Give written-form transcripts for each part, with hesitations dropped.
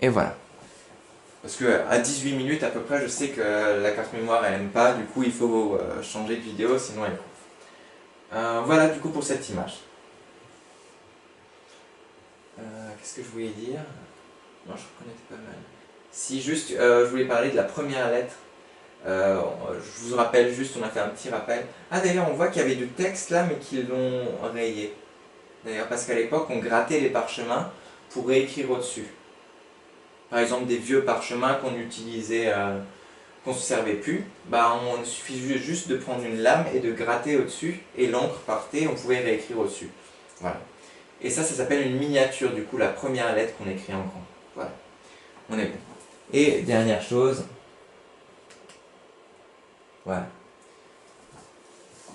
Et voilà. Parce que à 18 minutes à peu près, je sais que la carte mémoire elle aime pas, du coup il faut changer de vidéo, sinon elle coupe. Voilà du coup pour cette image. Qu'est-ce que je voulais dire? Non, je reconnaissais pas mal. Si juste, je voulais parler de la première lettre. Je vous rappelle juste, on a fait un petit rappel. Ah d'ailleurs, on voit qu'il y avait du texte là, mais qu'ils l'ont rayé. D'ailleurs, parce qu'à l'époque, on grattait les parchemins pour réécrire au-dessus. Par exemple, des vieux parchemins qu'on utilisait, qu'on ne se servait plus, bah, il suffit juste de prendre une lame et de gratter au-dessus, et l'encre partait, on pouvait réécrire au-dessus. Voilà. Et ça s'appelle une miniature, du coup, la première lettre qu'on écrit en grand. Voilà. On est bon. Et dernière chose, voilà.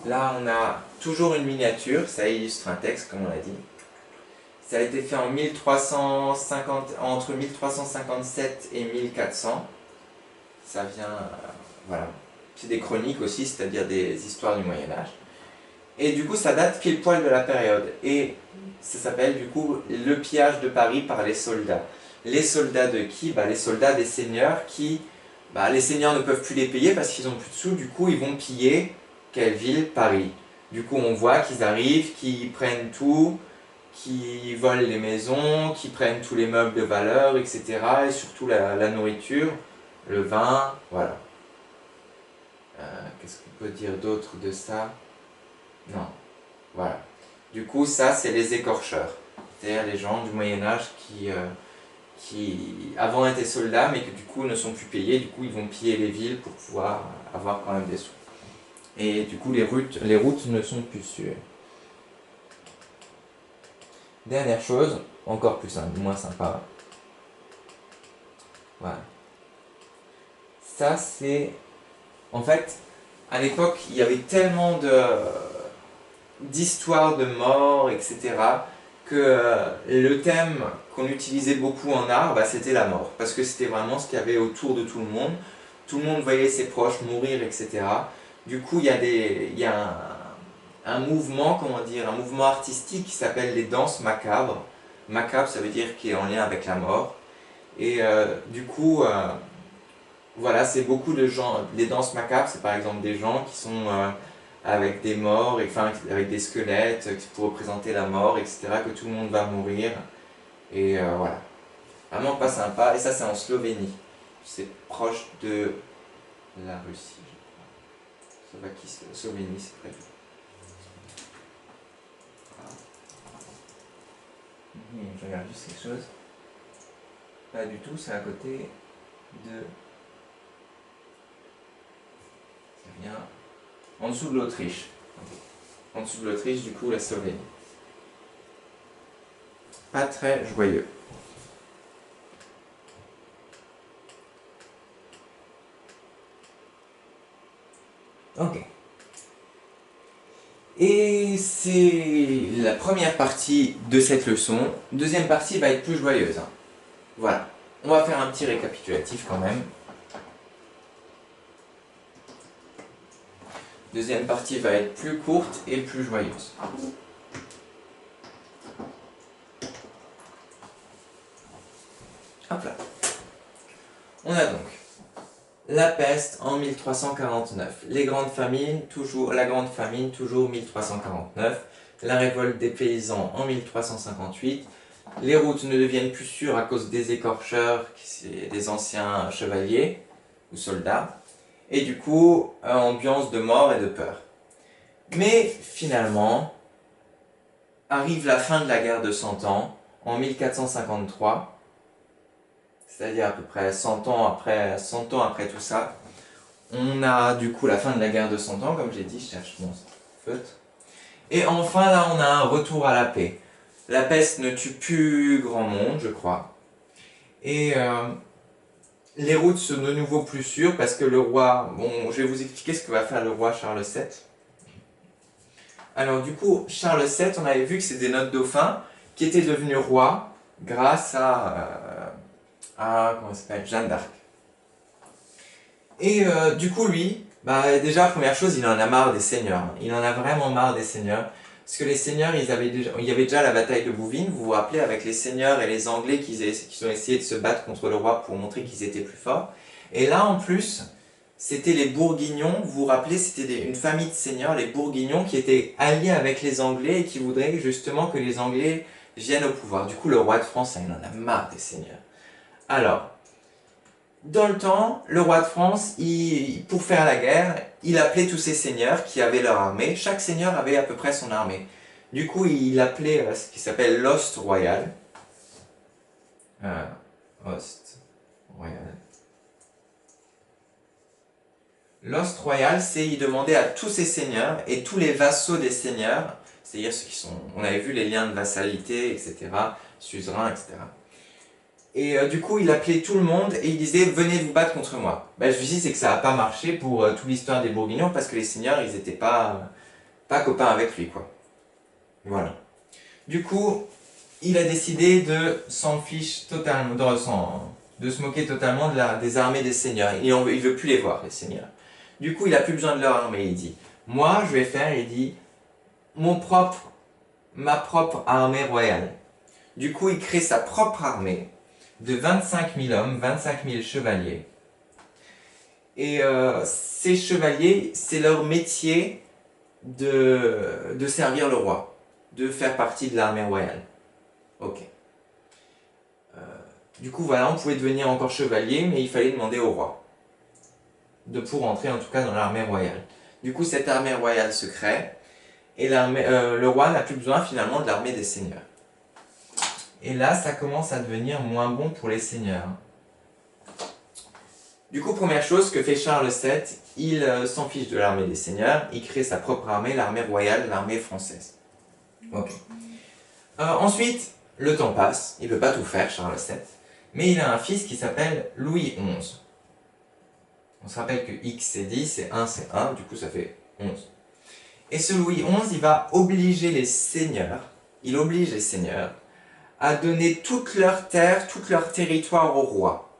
Là, on a toujours une miniature, ça illustre un texte, comme on l'a dit. Ça a été fait en 1350, entre 1357 et 1400. Ça vient, voilà. C'est des chroniques aussi, c'est-à-dire des histoires du Moyen-Âge. Et du coup, ça date pile poil de la période. Et ça s'appelle du coup le pillage de Paris par les soldats. Les soldats de qui? Bah, les soldats des seigneurs qui... Bah, les seigneurs ne peuvent plus les payer parce qu'ils n'ont plus de sous, du coup ils vont piller quelle ville? Paris. Du coup on voit qu'ils arrivent, qu'ils prennent tout, qu'ils volent les maisons, qu'ils prennent tous les meubles de valeur, etc. Et surtout la nourriture, le vin, voilà. Qu'est-ce qu'on peut dire d'autre de ça? Non. Voilà. Du coup, ça, c'est les écorcheurs. C'est-à-dire les gens du Moyen-Âge qui avant étaient soldats, mais qui du coup ne sont plus payés. Du coup, ils vont piller les villes pour pouvoir avoir quand même des sous. Et du coup, les routes ne sont plus sûres. Dernière chose, encore plus simple, moins sympa. Voilà. Ça, c'est... En fait, à l'époque, il y avait tellement d'histoires de mort, etc., que le thème qu'on utilisait beaucoup en art, bah, c'était la mort. Parce que c'était vraiment ce qu'il y avait autour de tout le monde. Tout le monde voyait ses proches mourir, etc. Du coup, il y a un mouvement, comment dire, un mouvement artistique qui s'appelle les danses macabres. Macabre, ça veut dire qui est en lien avec la mort. Et du coup, voilà, c'est beaucoup de gens. Les danses macabres, c'est par exemple des gens qui sont avec des morts, enfin avec des squelettes pour représenter la mort, etc., que tout le monde va mourir. Et voilà. Vraiment pas sympa. Et ça, c'est en Slovénie. C'est proche de la Russie, je crois. Slovénie, c'est près. Je regarde juste quelque chose. Pas du tout, c'est à côté de... C'est bien. En dessous de l'Autriche. En dessous de l'Autriche, du coup, la Slovénie. Pas très joyeux. Ok. Et c'est la première partie de cette leçon. Deuxième partie va être plus joyeuse. Hein. Voilà. On va faire un petit récapitulatif quand même. Deuxième partie va être plus courte et plus joyeuse. Hop là. On a donc la peste en 1349, la grande famine toujours 1349, la révolte des paysans en 1358, les routes ne deviennent plus sûres à cause des écorcheurs, des anciens chevaliers ou soldats, et du coup, ambiance de mort et de peur. Mais finalement, arrive la fin de la guerre de 100 ans, en 1453, c'est-à-dire à peu près 100 ans après tout ça. On a du coup la fin de la guerre de 100 ans, comme j'ai dit, je cherche mon feutre. Et enfin là, on a un retour à la paix. La peste ne tue plus grand monde, je crois. Et les routes sont de nouveau plus sûres parce que le roi... Bon, je vais vous expliquer ce que va faire le roi Charles VII. Alors du coup, Charles VII, on avait vu que c'était notre dauphin qui était devenu roi grâce à comment ça s'appelle, Jeanne d'Arc. Et du coup, lui, bah, déjà, première chose, il en a marre des seigneurs. Il en a vraiment marre des seigneurs. Parce que les seigneurs, il y avait déjà la bataille de Bouvines, vous vous rappelez, avec les seigneurs et les Anglais qui ont essayé de se battre contre le roi pour montrer qu'ils étaient plus forts. Et là, en plus, c'était les Bourguignons, vous vous rappelez, c'était une famille de seigneurs, les Bourguignons, qui étaient alliés avec les Anglais et qui voudraient justement que les Anglais viennent au pouvoir. Du coup, le roi de France, il en a marre des seigneurs. Alors, dans le temps, le roi de France, pour faire la guerre, il appelait tous ses seigneurs qui avaient leur armée. Chaque seigneur avait à peu près son armée. Du coup, il appelait ce qui s'appelle l'host royal. Host royal. L'host royal, c'est il demandait à tous ses seigneurs et tous les vassaux des seigneurs, c'est-à-dire ceux qui sont, on avait vu les liens de vassalité, etc., suzerains, etc. Et du coup, il appelait tout le monde et il disait « Venez vous battre contre moi ». Ben, je me dis c'est que ça n'a pas marché pour toute l'histoire des Bourguignons parce que les seigneurs, ils n'étaient pas copains avec lui, quoi. Voilà. Du coup, il a décidé de s'en fiche totalement, de se moquer totalement des armées des seigneurs. Il ne veut plus les voir, les seigneurs. Du coup, il n'a plus besoin de leur armée. Il dit « Moi, je vais faire, il dit, ma propre armée royale ». Du coup, il crée sa propre armée de 25 000 hommes, 25 000 chevaliers. Et ces chevaliers, c'est leur métier de servir le roi, de faire partie de l'armée royale. Ok. Du coup, voilà, on pouvait devenir encore chevalier, mais il fallait demander au roi pour entrer en tout cas dans l'armée royale. Du coup, cette armée royale se crée, et le roi n'a plus besoin finalement de l'armée des seigneurs. Et là, ça commence à devenir moins bon pour les seigneurs. Du coup, première chose que fait Charles VII, il s'en fiche de l'armée des seigneurs, il crée sa propre armée, l'armée royale, l'armée française. Ok. Ensuite, le temps passe, il ne peut pas tout faire, Charles VII, mais il a un fils qui s'appelle Louis XI. On se rappelle que X c'est 10 et 1 c'est 1, du coup ça fait 11. Et ce Louis XI, il va obliger les seigneurs, il oblige les seigneurs à donner toutes leurs terres, tout leur territoire au roi.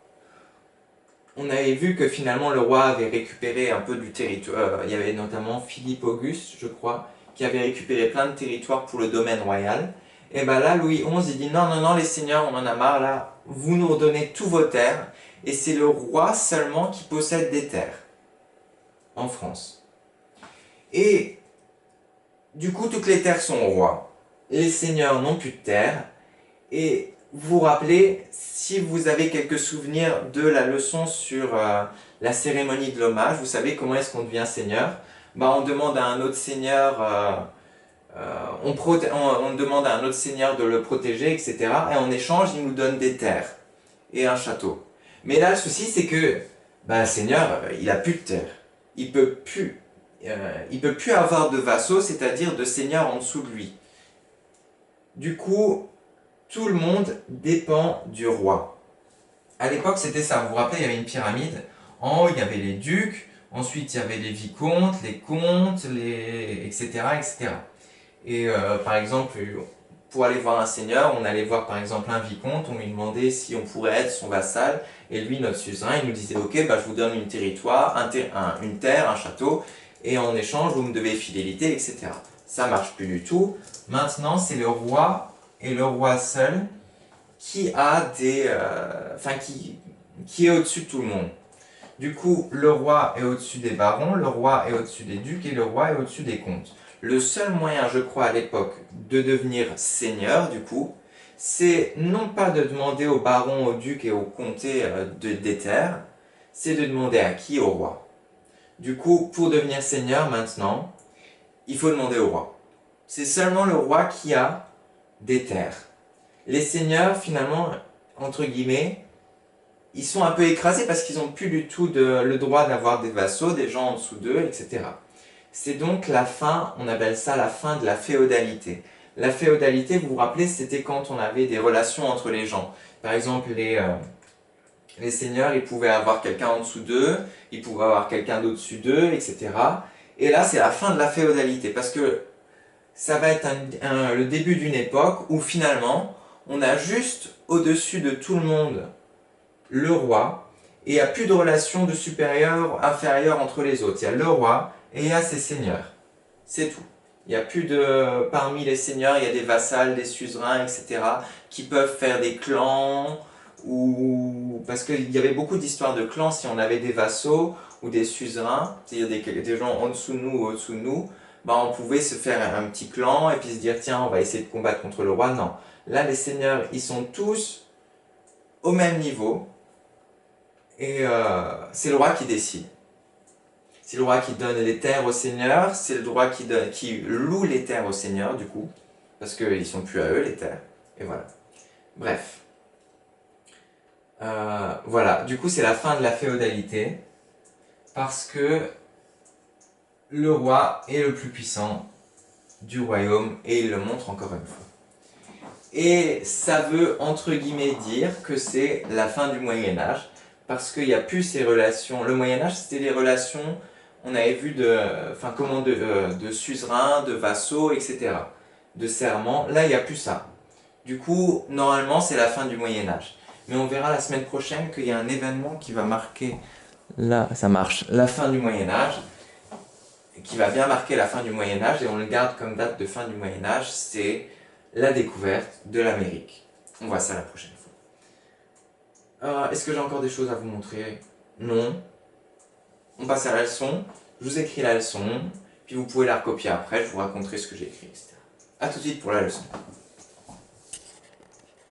On avait vu que finalement le roi avait récupéré un peu du territoire, il y avait notamment Philippe Auguste, je crois, qui avait récupéré plein de territoires pour le domaine royal. Et bien là, Louis XI, il dit non, non, non, les seigneurs, on en a marre là, vous nous redonnez tous vos terres, et c'est le roi seulement qui possède des terres en France. Et du coup, toutes les terres sont au roi, les seigneurs n'ont plus de terres, et vous vous rappelez, si vous avez quelques souvenirs de la leçon sur la cérémonie de l'hommage, vous savez comment est-ce qu'on devient seigneur, on demande à un autre seigneur... on demande à un autre seigneur de le protéger, etc. Et en échange, il nous donne des terres et un château. Mais là, le souci, c'est que le seigneur, il n'a plus de terre. Il peut plus avoir de vassaux, c'est-à-dire de seigneurs en dessous de lui. Du coup, tout le monde dépend du roi. À l'époque, c'était ça. Vous vous rappelez, il y avait une pyramide. En haut, il y avait les ducs. Ensuite, il y avait les vicomtes, les comtes, etc., etc. Et par exemple, pour aller voir un seigneur, on allait voir par exemple un vicomte, on lui demandait si on pourrait être son vassal, et lui, notre suzerain, il nous disait « Ok, je vous donne une terre, un château, et en échange, vous me devez fidélité, etc. » Ça marche plus du tout. Maintenant, c'est le roi, et le roi seul, qui a qui est au-dessus de tout le monde. Du coup, le roi est au-dessus des barons, le roi est au-dessus des ducs, et le roi est au-dessus des comtes. Le seul moyen, je crois, à l'époque, de devenir seigneur, du coup, c'est non pas de demander aux barons, aux ducs et aux comtés des terres, c'est de demander à qui? Au roi. Du coup, pour devenir seigneur, maintenant, il faut demander au roi. C'est seulement le roi qui a des terres. Les seigneurs, finalement, entre guillemets, ils sont un peu écrasés parce qu'ils n'ont plus du tout le droit d'avoir des vassaux, des gens en dessous d'eux, etc. C'est donc la fin, on appelle ça la fin de la féodalité. La féodalité, vous vous rappelez, c'était quand on avait des relations entre les gens. Par exemple, les seigneurs, ils pouvaient avoir quelqu'un en dessous d'eux, ils pouvaient avoir quelqu'un d'au-dessus d'eux, etc. Et là, c'est la fin de la féodalité, parce que ça va être le début d'une époque où finalement, on a juste au-dessus de tout le monde le roi, et il n'y a plus de relation de supérieur, inférieur entre les autres. Il y a le roi, et il y a ses seigneurs. C'est tout. Il n'y a plus de... Parmi les seigneurs, il y a des vassals, des suzerains, etc. qui peuvent faire des clans, ou... Parce qu'il y avait beaucoup d'histoires de clans si on avait des vassaux ou des suzerains, c'est-à-dire des gens en dessous de nous ou au-dessous de nous, bah on pouvait se faire un petit clan et puis se dire tiens, on va essayer de combattre contre le roi. Non. Là, les seigneurs, ils sont tous au même niveau et c'est le roi qui décide. C'est le roi qui donne les terres aux seigneurs, c'est le roi qui loue les terres aux seigneurs, du coup, parce qu'ils sont plus à eux, les terres. Et voilà. Bref. Voilà, du coup, c'est la fin de la féodalité, parce que le roi est le plus puissant du royaume, et il le montre encore une fois. Et ça veut, entre guillemets, dire que c'est la fin du Moyen-Âge, parce qu'il n'y a plus ces relations. Le Moyen-Âge, c'était les relations, on avait vu de suzerains, de vassaux, etc. De serments. Là, il n'y a plus ça. Du coup, normalement, c'est la fin du Moyen-Âge. Mais on verra la semaine prochaine qu'il y a un événement qui va marquer, là, ça marche, la fin du Moyen-Âge, qui va bien marquer la fin du Moyen-Âge, et on le garde comme date de fin du Moyen-Âge, c'est la découverte de l'Amérique. On voit ça la prochaine fois. Est-ce que j'ai encore des choses à vous montrer? Non. On passe à la leçon. Je vous écris la leçon, puis vous pouvez la recopier après, je vous raconterai ce que j'ai écrit, etc. A tout de suite pour la leçon.